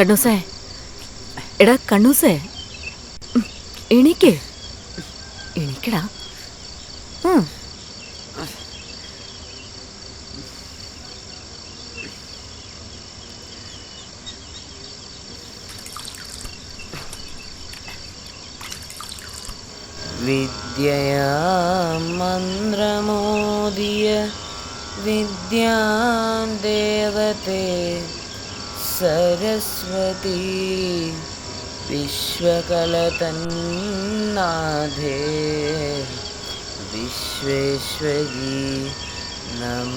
കണ്ണൂസേ, എടാ കണ്ണൂസേ, എണീക്ക്, എണീക്കടാ. വിദ്യയാ മന്ത്രമോദിയ വിദ്യാം ദേവതേ സരസ്വതി വിശ്വകലതന്നാഥേ വിശ്വേശ്വരി നമോസ്തുതേ.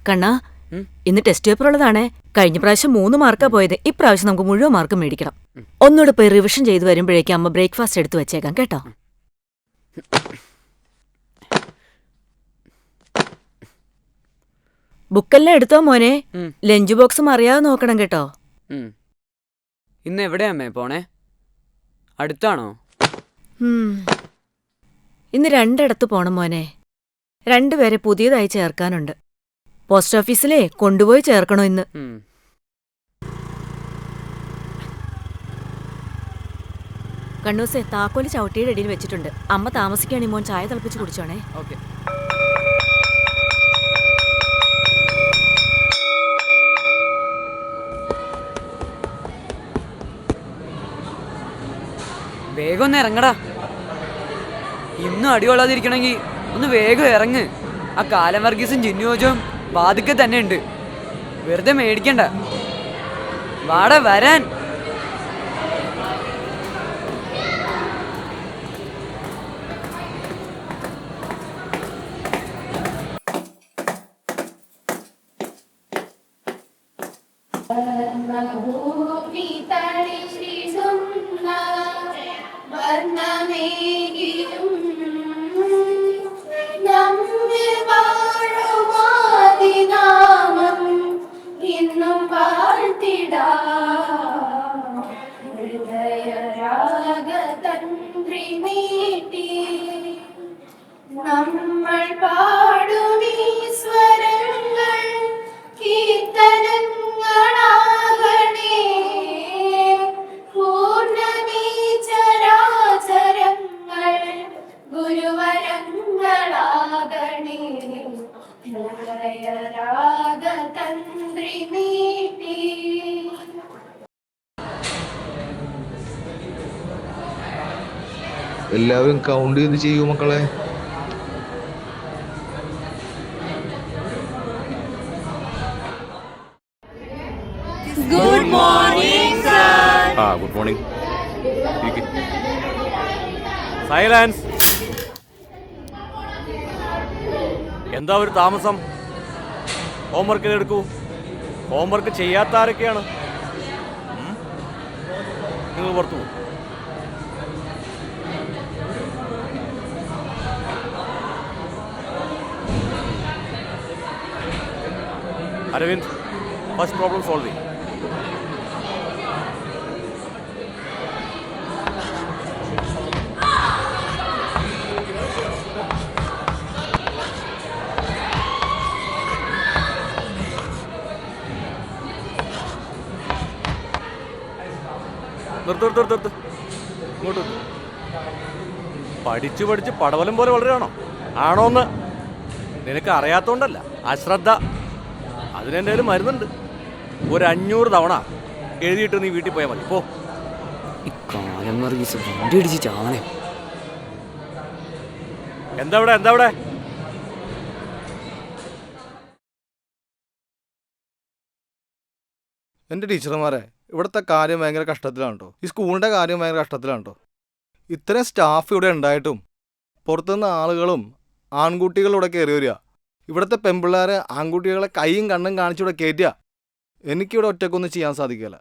കണ്ണാ, ഇന്ന് ടെസ്റ്റ് പേപ്പർ ഉള്ളതാണേ. കഴിഞ്ഞ പ്രാവശ്യം 3 മാർക്കാ പോയത്. ഇപ്രാവശ്യം നമുക്ക് മുഴുവൻ മാർക്ക് മേടിക്കണം. ഒന്നുകൂടെ പോയി റിവിഷൻ ചെയ്ത് വരുമ്പോഴേക്കും അമ്മ ബ്രേക്ക്ഫാസ്റ്റ് എടുത്തു വെച്ചേക്കാം കേട്ടോ. ബുക്കെല്ലാം എടുത്തോ മോനെ. ലഞ്ച് ബോക്സും അറിയാതെ നോക്കണം കേട്ടോ. ഇന്ന് എവിടെയാ അമ്മേ പോണേ? അടുത്താണോ? ഇന്ന് 2 ഇടത്ത് പോണം മോനെ. 2 പേരെ പുതിയതായി ചേർക്കാനുണ്ട്. പോസ്റ്റ് ഓഫീസിലേ കൊണ്ടുപോയി ചേർക്കണോ ഇന്ന്. കണ്ണൂസേ, താക്കോല് ചവിട്ടിയുടെ ഇടയിൽ വെച്ചിട്ടുണ്ട്. അമ്മ താമസിക്കുകയാണെങ്കിൽ മോൻ ചായ തിളപ്പിച്ച് കുടിച്ചോണേ. വേഗം ഒന്ന് ഇറങ്ങടാ. ഇന്നും അടികൊള്ളാതിരിക്കണമെങ്കിൽ ഒന്ന് വേഗം ഇറങ്ങ്. ആ കാലം വർഗീസും ജിന്നുജോയും വാതിക്കെ തന്നെ ഉണ്ട്. വെറുതെ മേടിക്കണ്ട. വാടാ വരാൻ. നമ്മൾ പാടുമീ സ്വരങ്ങൾ കീർത്തനങ്ങളാകണേ. പൂർണ്ണമീ ചരാചരങ്ങൾ ഗുരുവരങ്ങളാകണേ. രാഗതന്ത്രി നീട്ടി എല്ലാവരും കൗണ്ട് ചെയ്ത് ചെയ്യൂ മക്കളെ. Good morning sir. Good morning. Silence. എന്താ ഒരു താമസം? ഹോംവർക്ക് എടുക്കൂ. ഹോംവർക്ക് ചെയ്യാത്ത ആരൊക്കെയാണ്? നിങ്ങൾ പുറത്തു പോകും. അരവിന്ദ്, ഫസ്റ്റ് പ്രോബ്ലം സോൾവ് ചെയ്യും. നിർത്ത്. ഇങ്ങോട്ട് പഠിച്ചു പടവലം പോലെ വളരുകയാണോ? ആണോന്ന് നിനക്ക് അറിയാത്തോണ്ടല്ല, അശ്രദ്ധ. അതിനെന്തായാലും മരുന്നുണ്ട്. ഒരു 500 തവണ എഴുതിയിട്ട് നീ വീട്ടിൽ പോയാൽ മതി. പോ. ഈ കാലം വർഗീസ് വണ്ടി ഇടിച്ച് ചാവണേ. എന്താ ഇവിടെ? എൻ്റെ ടീച്ചർമാരെ, ഇവിടുത്തെ കാര്യം ഭയങ്കര കഷ്ടത്തിലാണ് കേട്ടോ. ഈ സ്കൂളിൻ്റെ കാര്യം ഭയങ്കര കഷ്ടത്തിലാണ് കേട്ടോ. ഇത്രയും സ്റ്റാഫ് ഇവിടെ ഉണ്ടായിട്ടും പുറത്തുനിന്ന് ആളുകളും ആൺകുട്ടികളും ഇവിടെ കയറി വരിക. ഇവിടുത്തെ പെൺപിള്ളേർ ആൺകുട്ടികളെ കൈയും കണ്ണും കാണിച്ചിവിടെ കയറ്റുക. എനിക്കിവിടെ ഒറ്റക്കൊന്നും ചെയ്യാൻ സാധിക്കില്ല.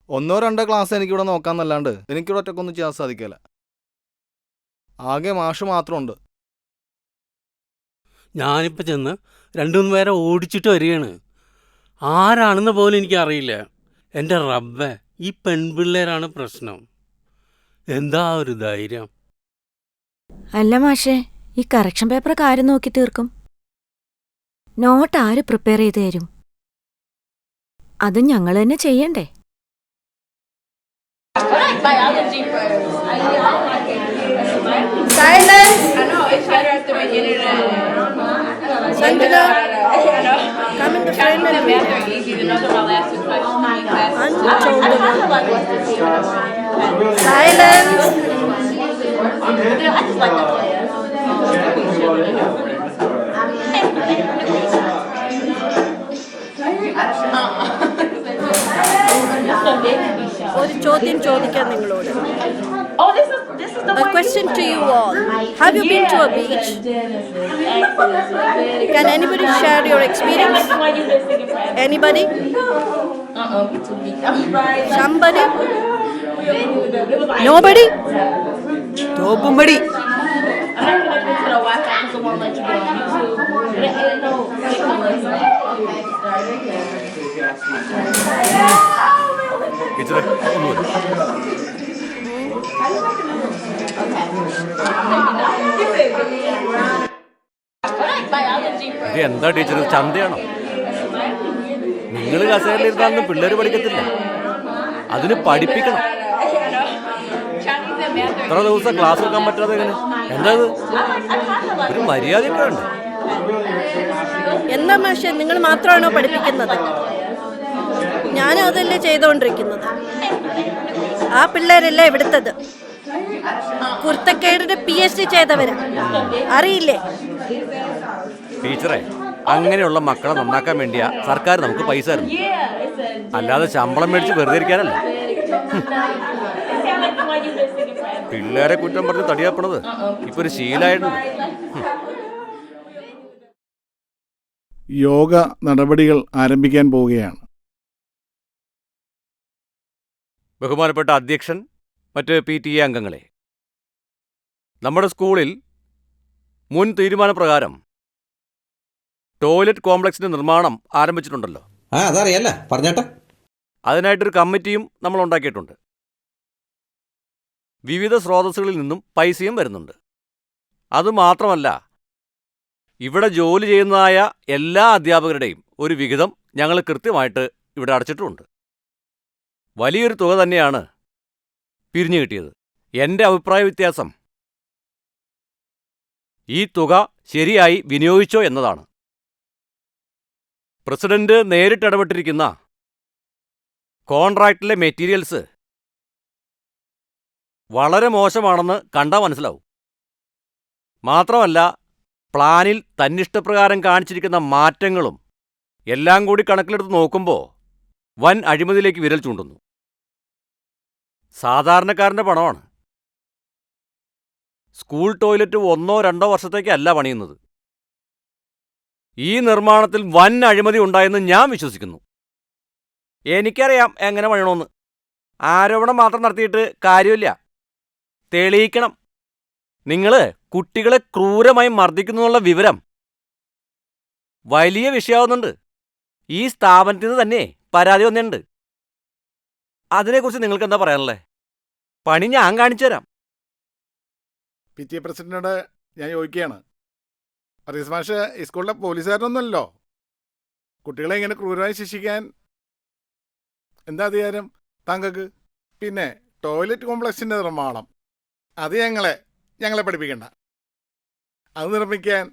1-2 ക്ലാസ് എനിക്കിവിടെ നോക്കാമെന്നല്ലാണ്ട് എനിക്കിവിടെ ഒറ്റക്കൊന്നും ചെയ്യാൻ സാധിക്കില്ല. ആകെ മാഷ് മാത്രമുണ്ട്. ഞാനിപ്പോൾ ചെന്ന് 2-3 പേരെ ഓടിച്ചിട്ട് വരികയാണ്. ആരാണെന്ന് പോലും എനിക്കറിയില്ല. എൻ്റെ റബ്ബേ, ഈ പെൺപിള്ളേരാണ് പ്രശ്നം. എന്താ ഒരു ധൈര്യം. അല്ല മാഷേ, ഈ കറക്ഷൻ പേപ്പർ കാര്യം നോക്കി തീർക്കും? നോട്ട് ആര് പ്രിപ്പയർ ചെയ്ത് തരും? അത് ഞങ്ങൾ തന്നെ ചെയ്യണ്ടേ? ഒരു ചോദ്യം ചോദിക്കാൻ നിങ്ങളോട്. A question to you all. Have you been to a beach? Can anybody share your experience? Anybody? Somebody? Nobody? Thoppumpady. ടീച്ചറെ ഒന്നുമില്ല. ഇത് എന്താ ടീച്ചർ, ചന്തയാണോ? നിങ്ങൾ കസേരയിലിരുന്നാലൊന്നും പിള്ളേർ പഠിക്കത്തില്ല. അതിന് പഠിപ്പിക്കണം. എത്ര ദിവസം ക്ലാസ് എടുക്കാൻ പറ്റാതെ എങ്ങനെ? എന്താ ഇത്? ഒരു മര്യാദയൊക്കെ ഉണ്ട്. എന്താ മാഷെ, നിങ്ങൾ മാത്രമാണോ പഠിപ്പിക്കുന്നത്? ഞാനും അതല്ലേ ചെയ്തുകൊണ്ടിരിക്കുന്നത്. ആ പിള്ളേരല്ല ഇവിടുത്തത്. കുർത്തക്കേടിന്റെ PhD ചെയ്തവരാ, അറിയില്ലേ? ടീച്ചറെ, അങ്ങനെയുള്ള മക്കളെ നന്നാക്കാൻ വേണ്ടിയാ സർക്കാർ നമുക്ക് പൈസ തരുന്നു, അല്ലാതെ ശമ്പളം മേടിച്ച് വെറുതെ ഇരിക്കാനല്ല. പിള്ളേരെ കുറ്റം പറഞ്ഞ് തടിയാപ്പണത് ഇപ്പൊ ഒരു ശീലമായിട്ടുണ്ട്. യോഗ നടപടികൾ ആരംഭിക്കാൻ പോവുകയാണ്. ബഹുമാനപ്പെട്ട അധ്യക്ഷൻ, മറ്റ് PTA അംഗങ്ങളെ, നമ്മുടെ സ്കൂളിൽ മുൻ തീരുമാനപ്രകാരം ടോയ്ലറ്റ് കോംപ്ലക്സിന്റെ നിർമ്മാണം ആരംഭിച്ചിട്ടുണ്ടല്ലോ. അതറിയല്ല, പറഞ്ഞേട്ടെ. അതിനായിട്ടൊരു കമ്മിറ്റിയും നമ്മൾ ഉണ്ടാക്കിയിട്ടുണ്ട്. വിവിധ സ്രോതസ്സുകളിൽ നിന്നും പൈസയും വരുന്നുണ്ട്. അതുമാത്രമല്ല, ഇവിടെ ജോലി ചെയ്യുന്നതായ എല്ലാ അധ്യാപകരുടെയും ഒരു വിഹിതം ഞങ്ങൾ കൃത്യമായിട്ട് ഇവിടെ അടച്ചിട്ടുമുണ്ട്. വലിയൊരു തുക തന്നെയാണ് പിരിഞ്ഞു കിട്ടിയത്. എൻ്റെ അഭിപ്രായ വ്യത്യാസം ഈ തുക ശരിയായി വിനിയോഗിച്ചോ എന്നതാണ്. പ്രസിഡന്റ് നേരിട്ടിടപെട്ടിരിക്കുന്ന കോൺട്രാക്റ്റിലെ മെറ്റീരിയൽസ് വളരെ മോശമാണെന്ന് കണ്ടാൽ മനസ്സിലാവും. മാത്രമല്ല, പ്ലാനിൽ തന്നിഷ്ടപ്രകാരം കാണിച്ചിരിക്കുന്ന മാറ്റങ്ങളും എല്ലാം കൂടി കണക്കിലെടുത്ത് നോക്കുമ്പോൾ വൻ അഴിമതിയിലേക്ക് വിരൽ ചൂണ്ടുന്നു. സാധാരണക്കാരൻ്റെ പണമാണ്. സ്കൂൾ ടോയ്ലറ്റ് 1-2 വർഷത്തേക്കല്ല പണിയുന്നത്. ഈ നിർമ്മാണത്തിൽ വൻ അഴിമതി ഉണ്ടായെന്ന് ഞാൻ വിശ്വസിക്കുന്നു. എനിക്കറിയാം എങ്ങനെ പണിയണമെന്ന്. ആരോപണം മാത്രം നടത്തിയിട്ട് കാര്യമില്ല, തെളിയിക്കണം. നിങ്ങൾ കുട്ടികളെ ക്രൂരമായി മർദ്ദിക്കുന്നുള്ള വിവരം വലിയ വിഷയമാവുന്നുണ്ട്. ഈ സ്ഥാപനത്തിൽ നിന്ന് തന്നെ പരാതി വന്നിട്ടുണ്ട്. അതിനെക്കുറിച്ച് നിങ്ങൾക്ക് എന്താ പറയാനുള്ളത്? പണി ഞാൻ കാണിച്ചു തരാം. PTA പ്രസിഡന്റിനോട് ഞാൻ ചോദിക്കുകയാണ്. റീസ് മാഷ് ഈ സ്കൂളിലെ പോലീസുകാരനൊന്നുമല്ലോ. കുട്ടികളെ ഇങ്ങനെ ക്രൂരമായി ശിക്ഷിക്കാൻ എന്താ അധികാരം താങ്കൾക്ക്? പിന്നെ ടോയ്ലറ്റ് കോംപ്ലക്സിൻ്റെ നിർമ്മാണം അത് ഞങ്ങളെ പഠിപ്പിക്കണ്ട. അത് നിർമ്മിക്കാൻ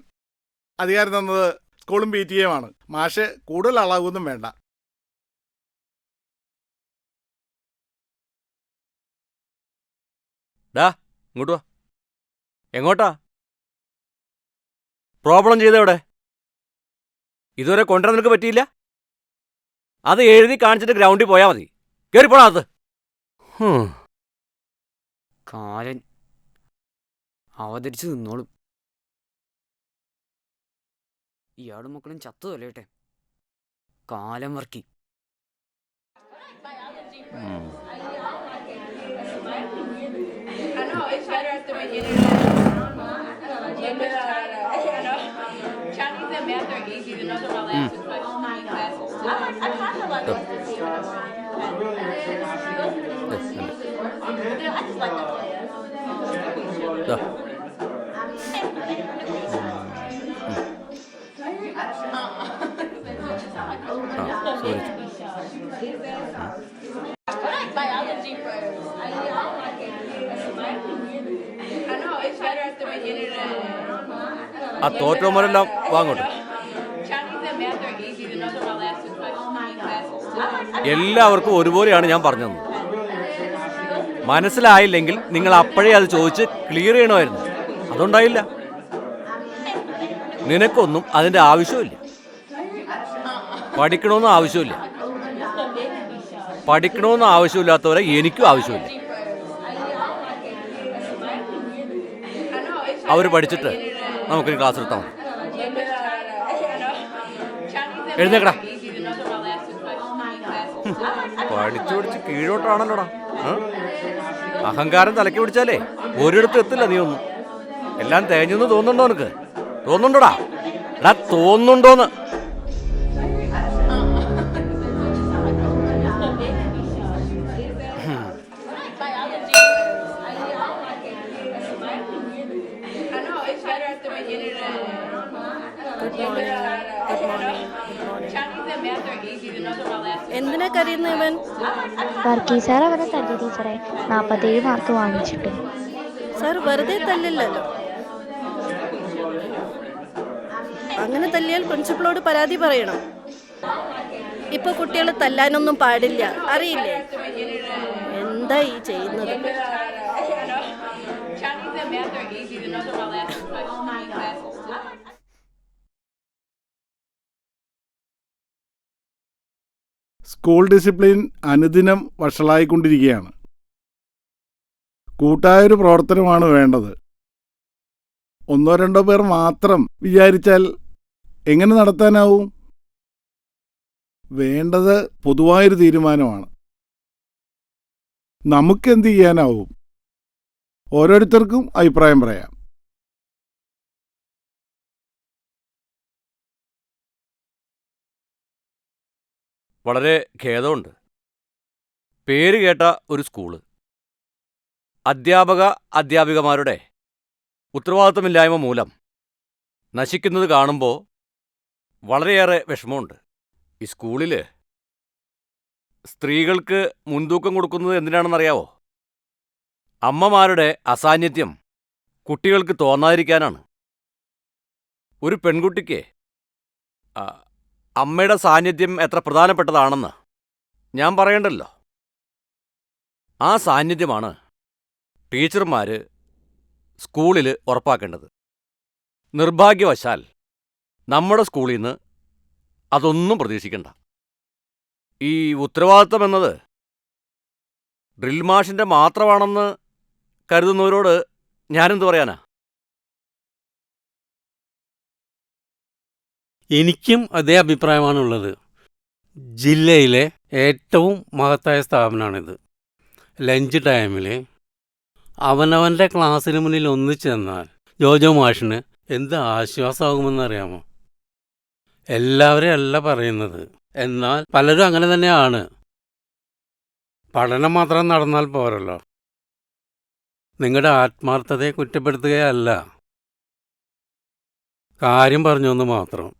അധികാരം തന്നത് സ്കൂളും PTA-യുമാണ്. മാഷ് കൂടുതൽ അളവൊന്നും വേണ്ട. ഡാ, ഇങ്ങോട്ട് വാ. എങ്ങോട്ടാ? പ്രോബ്ലം ചെയ്തെവിടെ? ഇതുവരെ കൊണ്ടുവരാൻ നിനക്ക് പറ്റിയില്ല. അത് എഴുതി കാണിച്ചിട്ട് ഗ്രൗണ്ടിൽ പോയാൽ മതി. കയറിപ്പോണത്. കാലൻ അവതരിച്ച് നിന്നോളും. ഇയാളും മക്കളും ചത്തു തൊലയട്ടെ. കാലം വർക്കി. ആ തോറ്റവന്മാരെല്ലാം വാങ്ങോട്ടെ. എല്ലാവർക്കും ഒരുപോലെയാണ് ഞാൻ പറഞ്ഞത്. മനസ്സിലായില്ലെങ്കിൽ നിങ്ങൾ അപ്പോഴേ അത് ചോദിച്ച് ക്ലിയർ ചെയ്യണമായിരുന്നു. അതുണ്ടായില്ല. നിനക്കൊന്നും അതിൻ്റെ ആവശ്യമില്ല. പഠിക്കണമെന്ന് ആവശ്യമില്ല. പഠിക്കണമെന്ന് ആവശ്യമില്ലാത്തവരെ എനിക്കും ആവശ്യമില്ല. അവർ പഠിച്ചിട്ട് നമുക്കിനി ക്ലാസ് എടുത്താൽ മതി. എഴുന്നേക്കടാ. പഠിച്ചു പഠിച്ച് കീഴോട്ടാണല്ലോടാ. അഹങ്കാരം തലയ്ക്ക് പിടിച്ചാലേ ഒരിടത്തും എത്തില്ല നീ ഒന്നും. എല്ലാം തേഞ്ഞെന്ന് തോന്നുന്നുണ്ടോ നിനക്ക്? തോന്നുന്നുണ്ടോടാ? എടാ തോന്നുന്നുണ്ടോന്ന്? എന്തിനാ കരയുന്ന ഇവൻ? വർഗീസ് സാർ അവരെ തല്ലി ടീച്ചറെ, 47 മാർക്ക് വാങ്ങിച്ചിട്ട്. സാർ വെറുതെ തല്ലില്ലല്ലോ. അങ്ങനെ തല്ലിയാൽ പ്രിൻസിപ്പളോട് പരാതി പറയണം. ഇപ്പൊ കുട്ടികളെ തല്ലാനൊന്നും പാടില്ല, അറിയില്ലേ? എന്താ ഈ ചെയ്യുന്നത്? സ്കൂൾ ഡിസിപ്ലിൻ അനുദിനം വഷളായിക്കൊണ്ടിരിക്കുകയാണ്. കൂട്ടായൊരു പ്രവർത്തനമാണ് വേണ്ടത്. ഒന്നോ രണ്ടോ പേർ മാത്രം വിചാരിച്ചാൽ എങ്ങനെ നടത്താനാവും? വേണ്ടത് പൊതുവായൊരു തീരുമാനമാണ്. നമുക്കെന്ത് ചെയ്യാനാവും? ഓരോരുത്തർക്കും അഭിപ്രായം പറയാം. വളരെ ഖേദമുണ്ട്. പേര് കേട്ട ഒരു സ്കൂള്, അധ്യാപികമാരുടെ ഉത്തരവാദിത്തമില്ലായ്മ മൂലം നശിക്കുന്നത് കാണുമ്പോൾ വളരെയേറെ വിഷമമുണ്ട്. ഈ സ്കൂളിൽ സ്ത്രീകൾക്ക് മുൻതൂക്കം കൊടുക്കുന്നത് എന്തിനാണെന്നറിയാവോ? അമ്മമാരുടെ അസാന്നിധ്യം കുട്ടികൾക്ക് തോന്നാതിരിക്കാനാണ്. ഒരു പെൺകുട്ടിക്ക് അമ്മയുടെ സാന്നിധ്യം എത്ര പ്രധാനപ്പെട്ടതാണെന്ന് ഞാൻ പറയണ്ടല്ലോ. ആ സാന്നിധ്യമാണ് ടീച്ചർമാർ സ്കൂളിൽ ഉറപ്പാക്കേണ്ടത്. നിർഭാഗ്യവശാൽ നമ്മുടെ സ്കൂളിൽ നിന്ന് അതൊന്നും പ്രതീക്ഷിക്കണ്ട. ഈ ഉത്തരവാദിത്തം എന്നത് ഡ്രിൽ മാഷിൻ്റെ മാത്രമാണെന്ന് കരുതുന്നവരോട് ഞാനെന്ത് പറയാനാ? എനിക്കും അതേ അഭിപ്രായമാണുള്ളത്. ജില്ലയിലെ ഏറ്റവും മഹത്തായ സ്ഥാപനമാണിത്. ലഞ്ച് ടൈമിൽ അവനവൻ്റെ ക്ലാസ്സിന് മുന്നിൽ ഒന്നിച്ചെന്നാൽ ജോജോ മാഷിന് എന്ത് ആശ്വാസമാകുമെന്നറിയാമോ? എല്ലാവരെയും അല്ല പറയുന്നത്, എന്നാൽ പലരും അങ്ങനെ തന്നെയാണ്. പഠനം മാത്രം നടന്നാൽ പോരല്ലോ. നിങ്ങളുടെ ആത്മാർത്ഥതയെ കുറ്റപ്പെടുത്തുകയല്ല, കാര്യം പറഞ്ഞൊന്ന് മാത്രം.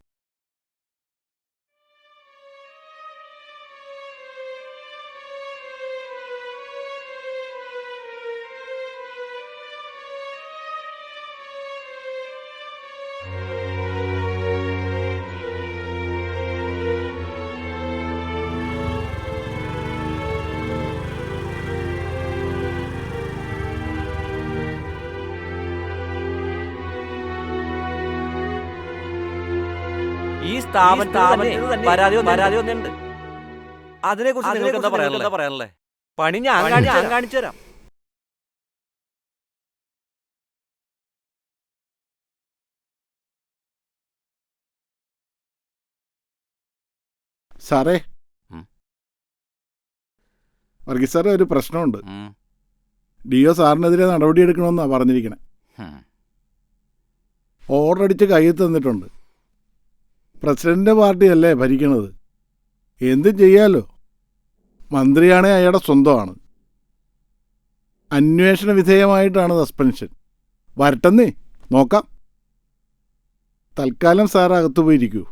ഈ സ്ഥാപനത്തിൽ പരാതി ഒന്നുണ്ട്. അതിനെക്കുറിച്ച് നിങ്ങൾക്ക് എന്താ പറയാനുള്ളത്? പണി ഞാൻ കാണിച്ചു തരാം. സാറേ, വർഗീസ് സാറേ, ഒരു പ്രശ്നമുണ്ട്. DO സാറിനെതിരെ നടപടിയെടുക്കണമെന്നാണ് പറഞ്ഞിരിക്കണേ. ഓർഡർ അടിച്ച് കയ്യിൽ തന്നിട്ടുണ്ട്. പ്രസിഡന്റിൻ്റെ പാർട്ടിയല്ലേ ഭരിക്കണത്, എന്തും ചെയ്യാലോ. മന്ത്രിയാണേ അയാളുടെ സ്വന്തമാണ്. അന്വേഷണ വിധേയമായിട്ടാണ് സസ്പെൻഷൻ. വരട്ടെന്നേ, നോക്കാം. തൽക്കാലം സാർ അകത്തു പോയിരിക്കൂ.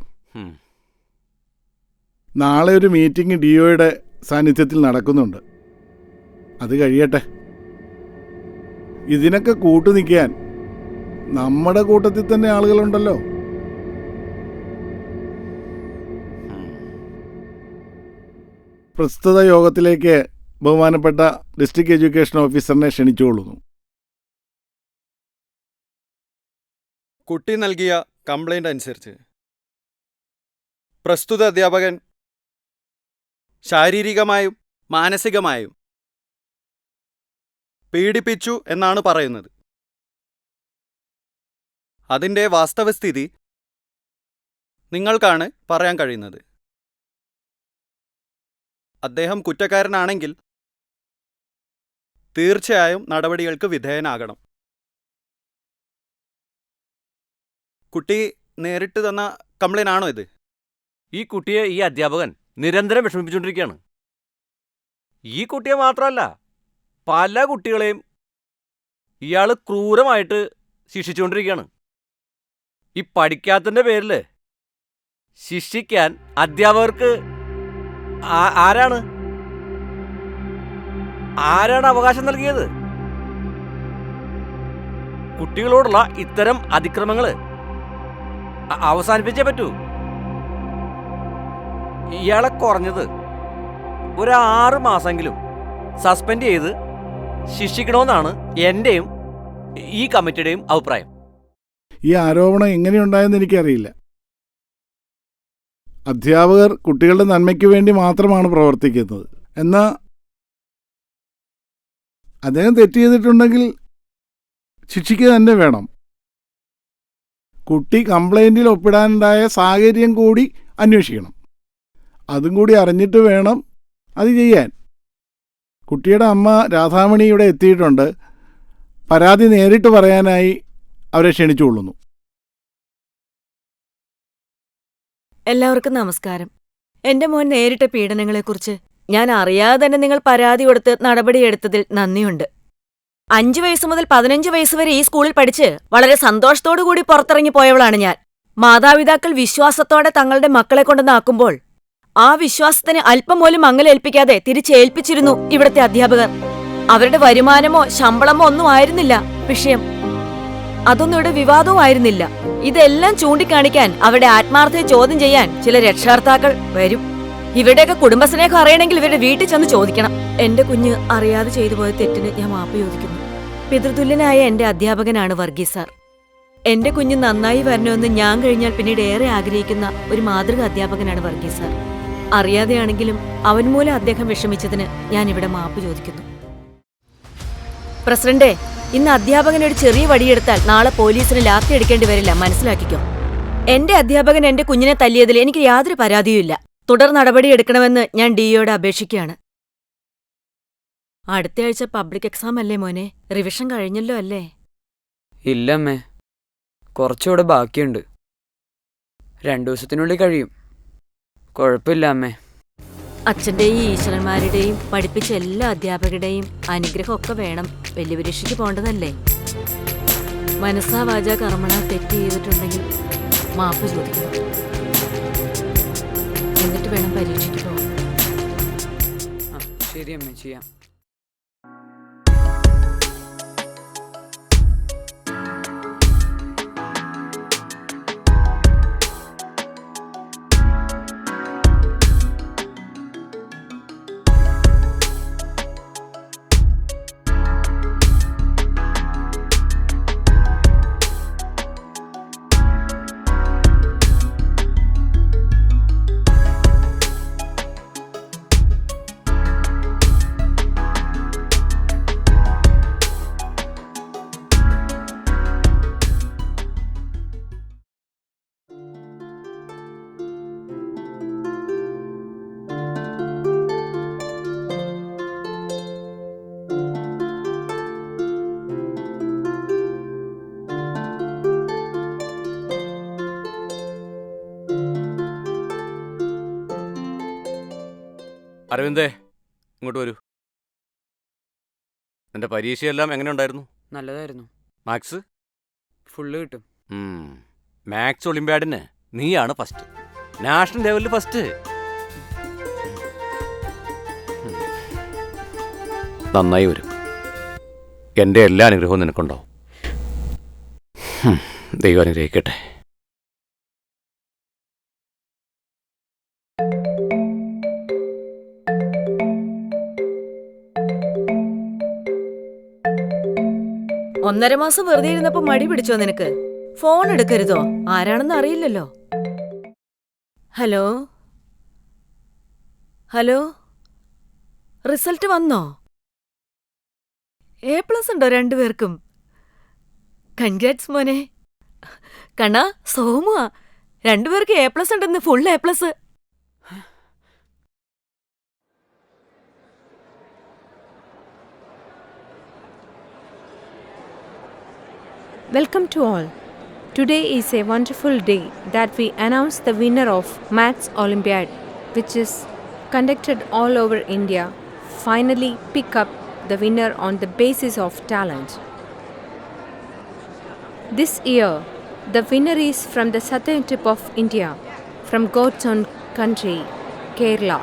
നാളെ ഒരു മീറ്റിംഗ് ഡിഒയുടെ സാന്നിധ്യത്തിൽ നടക്കുന്നുണ്ട്. അത് കഴിയട്ടെ. ഇതിനൊക്കെ കൂട്ടു നിൽക്കാൻ നമ്മുടെ കൂട്ടത്തിൽ തന്നെ ആളുകളുണ്ടല്ലോ. പ്രസ്തുത യോഗത്തിലേക്ക് ബഹുമാനപ്പെട്ട ഡിസ്ട്രിക്ട് എഡ്യൂക്കേഷൻ ഓഫീസറിനെ ക്ഷണിച്ചുകൊള്ളുന്നു. കുട്ടി നൽകിയ കംപ്ലൈൻ്റ് അനുസരിച്ച് പ്രസ്തുത അധ്യാപകൻ ശാരീരികമായും മാനസികമായും പീഡിപ്പിച്ചു എന്നാണ് പറയുന്നത്. അതിൻ്റെ വാസ്തവസ്ഥിതി നിങ്ങൾക്കാണ് പറയാൻ കഴിയുന്നത്. അദ്ദേഹം കുറ്റക്കാരനാണെങ്കിൽ തീർച്ചയായും നടപടികൾക്ക് വിധേയനാകണം. കുട്ടി നേരിട്ട് തന്ന കംപ്ലൈൻ്റ് ആണോ ഇത്? ഈ കുട്ടിയെ ഈ അധ്യാപകൻ നിരന്തരം വിഷമിപ്പിച്ചുകൊണ്ടിരിക്കുകയാണ്. ഈ കുട്ടിയെ മാത്രമല്ല, പല കുട്ടികളെയും ഇയാൾ ക്രൂരമായിട്ട് ശിക്ഷിച്ചുകൊണ്ടിരിക്കുകയാണ്. ഈ പഠിക്കാത്തതിൻ്റെ പേരിൽ ശിക്ഷിക്കാൻ അധ്യാപകർക്ക് ആരാണ് അവകാശം നൽകിയത്? കുട്ടികളോടുള്ള ഇത്തരം അതിക്രമങ്ങൾ അവസാനിപ്പിച്ചേ പറ്റൂ. ഇയാളെ കുറഞ്ഞത് ഒരു 6 മാസമെങ്കിലും സസ്പെൻഡ് ചെയ്ത് ശിക്ഷിക്കണമെന്നാണ് എൻ്റെയും ഈ കമ്മിറ്റിയുടെയും അഭിപ്രായം. ഈ ആരോപണം എങ്ങനെയുണ്ടായെന്ന് എനിക്കറിയില്ല. അധ്യാപകർ കുട്ടികളുടെ നന്മയ്ക്ക് വേണ്ടി മാത്രമാണ് പ്രവർത്തിക്കുന്നത്. എന്നാൽ അദ്ദേഹം തെറ്റ് ചെയ്തിട്ടുണ്ടെങ്കിൽ ശിക്ഷിക്കുക തന്നെ വേണം. കുട്ടി കംപ്ലൈൻറ്റിൽ ഒപ്പിടാനുണ്ടായ സാഹചര്യം കൂടി അന്വേഷിക്കണം. അതും കൂടി അറിഞ്ഞിട്ട് വേണം അത് ചെയ്യാൻ. കുട്ടിയുടെ അമ്മ രാധാമണി ഇവിടെ എത്തിയിട്ടുണ്ട്. പരാതി നേരിട്ട് പറയാനായി അവരെ ക്ഷണിച്ചുകൊള്ളുന്നു. എല്ലാവർക്കും നമസ്കാരം. എന്റെ മോൻ നേരിട്ട പീഡനങ്ങളെക്കുറിച്ച് ഞാൻ അറിയാതെ തന്നെ നിങ്ങൾ പരാതി കൊടുത്ത് നടപടിയെടുത്തതിൽ നന്ദിയുണ്ട്. 5 വയസ്സ് മുതൽ 15 വയസ്സ് വരെ ഈ സ്കൂളിൽ പഠിച്ച് വളരെ സന്തോഷത്തോടു കൂടി പുറത്തിറങ്ങി പോയവളാണ് ഞാൻ. മാതാപിതാക്കൾ വിശ്വാസത്തോടെ തങ്ങളുടെ മക്കളെ കൊണ്ടുവന്നാക്കുമ്പോൾ ആ വിശ്വാസത്തിന് അല്പം പോലും മങ്ങലേൽപ്പിക്കാതെ തിരിച്ചേൽപ്പിച്ചിരുന്നു ഇവിടുത്തെ അധ്യാപകർ. അവരുടെ വരുമാനമോ ശമ്പളമോ ഒന്നും ആയിരുന്നില്ല വിഷയം. അതൊന്നും ഇവിടെ വിവാദവുമായിരുന്നില്ല. ഇതെല്ലാം ചൂണ്ടിക്കാണിക്കാൻ അവരുടെ ആത്മാർത്ഥയെ ചോദ്യം ചെയ്യാൻ ചില രക്ഷകർത്താക്കൾ വരും. ഇവരുടെയൊക്കെ കുടുംബസ്നേഹം അറിയണമെങ്കിൽ ഇവരുടെ വീട്ടിൽ ചെന്ന് ചോദിക്കണം. എന്റെ കുഞ്ഞ് അറിയാതെ ചെയ്തു പോയ തെറ്റിന് ഞാൻ മാപ്പ് ചോദിക്കുന്നു. പിതൃതുല്യനായ എന്റെ അധ്യാപകനാണ് വർഗീസ് സാർ. എന്റെ കുഞ്ഞ് നന്നായി വരണമെന്ന് ഞാൻ കഴിഞ്ഞാൽ പിന്നീട് ഏറെ ആഗ്രഹിക്കുന്ന ഒരു മാതൃക അധ്യാപകനാണ് വർഗീസ് സാർ. അറിയാതെയാണെങ്കിലും അവൻ മൂലം അദ്ദേഹം വിഷമിച്ചതിന് ഞാൻ ഇവിടെ മാപ്പ് ചോദിക്കുന്നു. പ്രസിഡന്റേ, ഇന്ന് അധ്യാപകൻ ഒരു ചെറിയ വടിയെടുത്താൽ നാളെ പോലീസിന് ലാത്തി എടുക്കേണ്ടി വരില്ല, മനസ്സിലാക്കിക്കോ. എന്റെ അധ്യാപകൻ എന്റെ കുഞ്ഞിനെ തല്ലിയതിൽ എനിക്ക് യാതൊരു പരാതിയുമില്ല. തുടർ നടപടി എടുക്കണമെന്ന് ഞാൻ ഡിഒയോട് അപേക്ഷിക്കുകയാണ്. അടുത്തയാഴ്ച പബ്ലിക് എക്സാം അല്ലേ മോനെ? റിവിഷൻ കഴിഞ്ഞല്ലോ അല്ലേ? ഇല്ലമ്മേ, കുറച്ചുകൂടെ ബാക്കിയുണ്ട്. 2 ദിവസത്തിനുള്ളിൽ കഴിയും. കുഴപ്പമില്ല അമ്മേ. അച്ഛന്റെയും ഈശ്വരന്മാരുടെയും പഠിപ്പിച്ച എല്ലാ അധ്യാപകരുടെയും അനുഗ്രഹമൊക്കെ വേണം. വലിയ പരീക്ഷയ്ക്ക് പോണ്ടതല്ലേ? മനസ്സാ വാച കർമ്മണ തെറ്റ് ചെയ്തിട്ടുണ്ടെങ്കിൽ മാപ്പ് ചോദിക്കണം. എന്നിട്ട് വേണം പരീക്ഷയ്ക്ക് പോകാൻ. ശരി അമ്മേ, ചെയ്യാം. അരവിന്ദേ, ഇങ്ങോട്ട് വരൂ. നിന്റെ പരീക്ഷയെല്ലാം എങ്ങനെയുണ്ടായിരുന്നു? നല്ലതായിരുന്നു. മാത്സ് ഫുള്ള് കിട്ടും. മാത്സ് ഒളിമ്പ്യാഡിന് നീയാണ് ഫസ്റ്റ്. നാഷണൽ ലെവലിൽ ഫസ്റ്റ്. നന്നായി വരും. എൻ്റെ എല്ലാ അനുഗ്രഹവും നിനക്കുണ്ടാവും. ദൈവം അനുഗ്രഹിക്കട്ടെ. ഒന്നര മാസം വെറുതെ ഇരുന്നപ്പോ മടി പിടിച്ചോ നിനക്ക്? ഫോൺ എടുക്കരുതോ? ആരാണെന്ന് അറിയില്ലല്ലോ. ഹലോ ഹലോ, റിസൾട്ട് വന്നോ? A+ ഉണ്ടോ രണ്ടുപേർക്കും? കൺഗ്രാറ്റ്സ് മോനെ. കണ്ണാ, സോമുവാ, രണ്ടുപേർക്ക് A+ ഉണ്ടെന്ന്, full A+. Welcome to all. Today is a wonderful day that we announce the winner of Maths Olympiad, which is conducted all over India. Finally pick up the winner on the basis of talent. This year, the winner is from the southern tip of India, from God's own country, Kerala.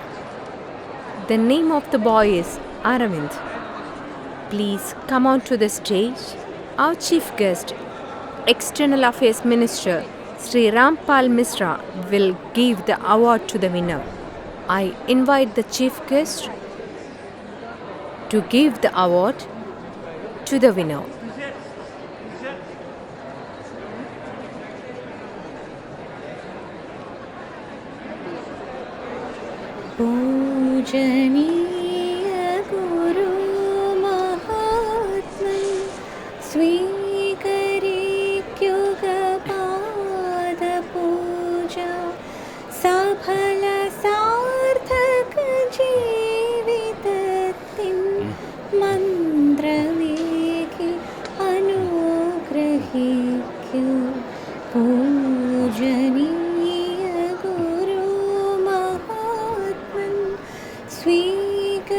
The name of the boy is Aravind. Please come on to the stage. Our chief guest, External Affairs Minister Sri Rampal Misra, will give the award to the winner. I invite the chief guest to give the award to the winner. पूजनीय गुरु महात्मन् स्वीकरित्युगपाद पूजा सफल सार्थक जीविततिं मन्त्रवेगि अनुग्रहिक्यु पूजनीय गुरु महात्मन् स्वीकरित्युगपाद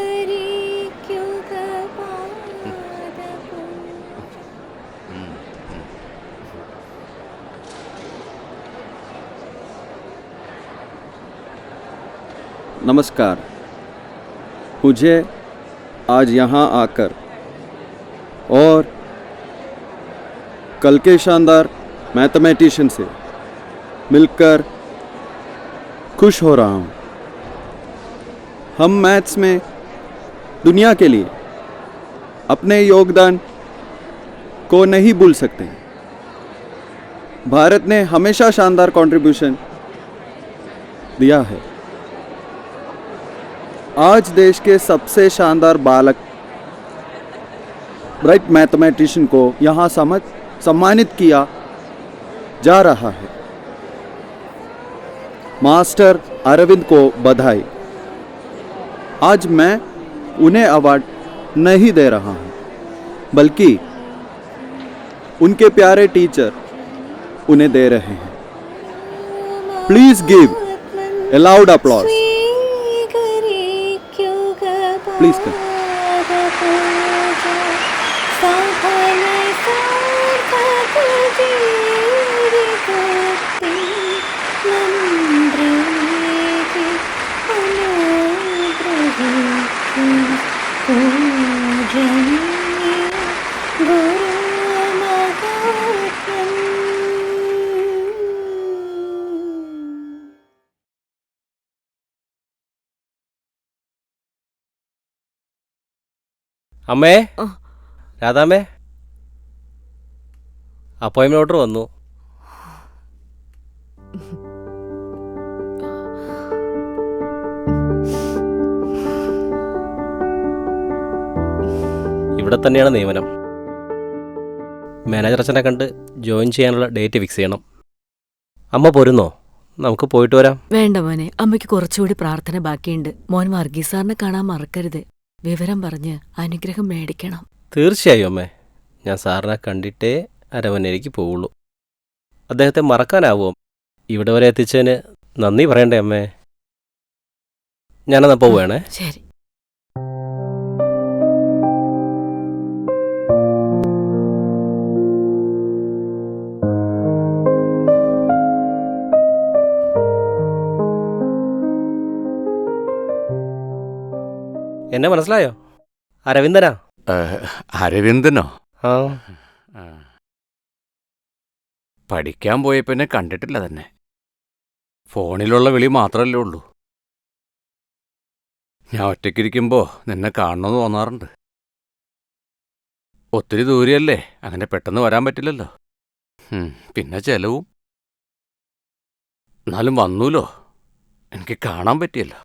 नमस्कार। मुझे आज यहाँ आकर और कल के शानदार मैथमेटिशियन से मिलकर खुश हो रहा हूँ। हम मैथ्स में दुनिया के लिए अपने योगदान को नहीं भूल सकते। भारत ने हमेशा शानदार कंट्रीब्यूशन दिया है। आज देश के सबसे शानदार बालक ब्राइट मैथमेटिशियन को यहाँ सम्मानित किया जा रहा है। मास्टर अरविंद को बधाई। आज मैं उन्हें अवार्ड नहीं दे रहा हूँ, बल्कि उनके प्यारे टीचर उन्हें दे रहे हैं। Please give a loud applause. Please कर। അമ്മേ, രാധാമ്മേ, അപ്പോയിൻമെന്റ് ഓർഡർ വന്നു. ഇവിടെ തന്നെയാണ് നിയമനം. മാനേജർ അച്ഛനെ കണ്ട് ജോയിൻ ചെയ്യാനുള്ള ഡേറ്റ് ഫിക്സ് ചെയ്യണം. അമ്മ പോരുന്നോ? നമുക്ക് പോയിട്ട് വരാം. വേണ്ട മോനെ, അമ്മയ്ക്ക് കുറച്ചുകൂടി പ്രാർത്ഥന ബാക്കിയുണ്ട്. മോൻ വർഗീസ് സാറിനെ കാണാൻ മറക്കരുത്. വിവരം പറഞ്ഞ് അനുഗ്രഹം മേടിക്കണം. തീർച്ചയായും അമ്മേ, ഞാൻ സാറിനെ കണ്ടിട്ടേ അരമനയിലേക്ക് പോവുള്ളൂ. അദ്ദേഹത്തെ മറക്കാനാവുമോ? ഇവിടെ വരെ എത്തിച്ചതിന് നന്ദി പറയണ്ടേ അമ്മേ. ഞാനെന്നാ പോവുകയാണേ. ശരി. എന്നെ മനസ്സിലായോ? അരവിന്ദനാ. അരവിന്ദനോ? ആ. പഠിക്കാൻ പോയ പിന്നെ കണ്ടിട്ടില്ല തന്നെ. ഫോണിലുള്ള വിളി മാത്രമല്ലേ ഉള്ളൂ. ഞാൻ ഒറ്റയ്ക്കിരിക്കുമ്പോൾ നിന്നെ കാണണമെന്ന് തോന്നാറുണ്ട്. ഒത്തിരി ദൂരെയല്ലേ, അങ്ങനെ പെട്ടെന്ന് വരാൻ പറ്റില്ലല്ലോ. പിന്നെ ചെലവും. എന്നാലും വന്നൂലോ, എനിക്ക് കാണാൻ പറ്റിയല്ലോ.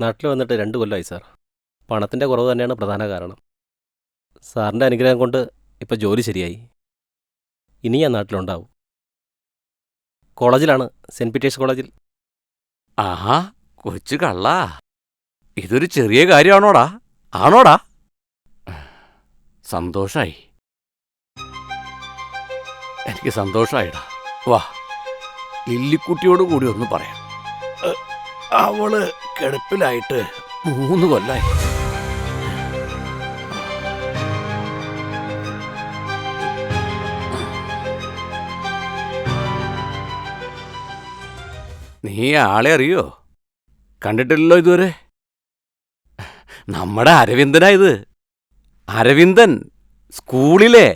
നാട്ടിൽ വന്നിട്ട് 2 കൊല്ലമായി സാർ. പണത്തിൻ്റെ കുറവ് തന്നെയാണ് പ്രധാന കാരണം. സാറിൻ്റെ അനുഗ്രഹം കൊണ്ട് ഇപ്പോൾ ജോലി ശരിയായി. ഇനി ഞാൻ നാട്ടിലുണ്ടാവും. കോളേജിലാണ്, സെൻറ്റ് പീറ്റേഴ്സ് കോളേജിൽ. ആഹാ, കൊച്ചു കള്ളാ. ഇതൊരു ചെറിയ കാര്യമാണോടാ? ആണോടാ? സന്തോഷായി. എനിക്ക് സന്തോഷായിടാ. വാ, ലില്ലിക്കുട്ടിയോട് കൂടി ഒന്ന് പറയാം. അവള് കിടപ്പിലായിട്ട് 3 കൊല്ലായി. നീ ആളെ അറിയോ? കണ്ടിട്ടില്ലല്ലോ ഇതുവരെ. നമ്മുടെ അരവിന്ദനാ ഇത്. അരവിന്ദൻ, സ്കൂളിലെ.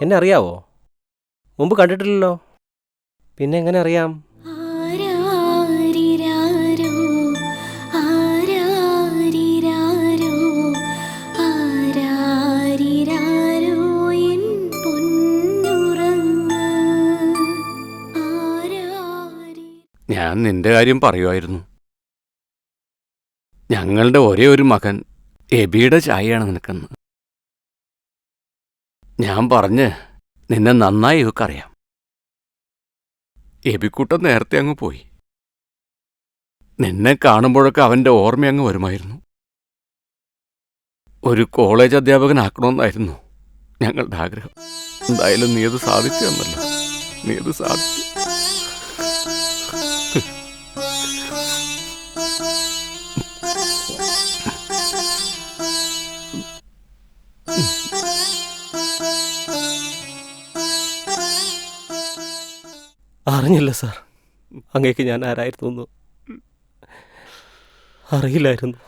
എന്നെ അറിയാവോ? മുമ്പ് കണ്ടിട്ടില്ലല്ലോ. പിന്നെ എങ്ങനെ അറിയാം? ആരാരിരാരോ, ആരാരിരാരോ, ആരാരിരാരോ എൻ പൊന്നുറങ്ങ്. ഞാൻ നിന്റെ കാര്യം പറയുമായിരുന്നു. ഞങ്ങളുടെ ഒരേ ഒരു മകൻ എബിയുടെ ചായയാണ് നിനക്കെന്ന്. ഞാൻ പറഞ്ഞ് നിന്നെ നന്നായി ഇവക്കറിയാം. എബിക്കുട്ടൻ നേരത്തെ അങ്ങ് പോയി. നിന്നെ കാണുമ്പോഴൊക്കെ അവൻ്റെ ഓർമ്മ അങ്ങ് വരുമായിരുന്നു. ഒരു കോളേജ് അധ്യാപകനാക്കണമെന്നായിരുന്നു ഞങ്ങളുടെ ആഗ്രഹം. എന്തായാലും നീ അത് സാധിച്ചു തന്നല്ലോ. നീ അത് സാധിച്ചു. അറിഞ്ഞില്ല സാർ, അങ്ങേക്ക് ഞാൻ ആരായിരുന്നു അറിയില്ലായിരുന്നു.